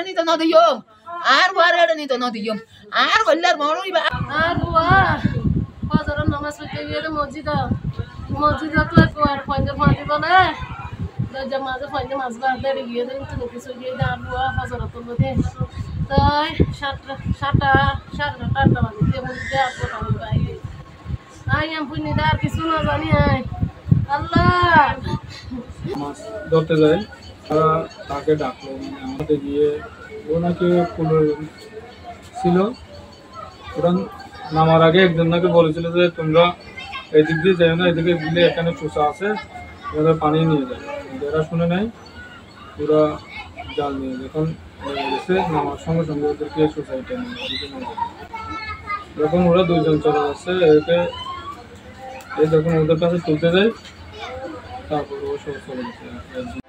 ni to no diyom ar ware ni to no diyom ar wallar moroi ba আর বুয়া ফজরের নামাজ পড়তে গিয়ে মসজিদে তো আর ফয়দা ফাঁদি বলে দরজা মাঝে ফয়দা মাছ বাঁধে গিয়ে তুমি কিছু গিয়ে আর বুয়া ফজরের তো মধ্যে তাই সাতটা আটটা বাজে দিয়ে মসজিদে আর কোথাও পাই আই আমি পুনি আর কিছু না জানি আয় আল্লাহ মাছ ধরতে যায় তারা তাকে ডাকলো আমাদের গিয়ে ও নাকি কুলো ছিল ওরা নামার আগে একজন নাকি বলেছিল যে তোমরা এদিক দিয়ে যাই না এদিকে দিলে এখানে চুষা আছে ওরা পানি নিয়ে যায় এরা শুনে নেয় ওরা জাল নিয়ে যখন গেছে নামার সঙ্গে সঙ্গে ওদেরকে সোসাইটি নিয়ে যখন ওরা দুইজন চলে যাচ্ছে একে যখন ওদের কাছে তুলতে যায় তারপর ও সব চলে গেছে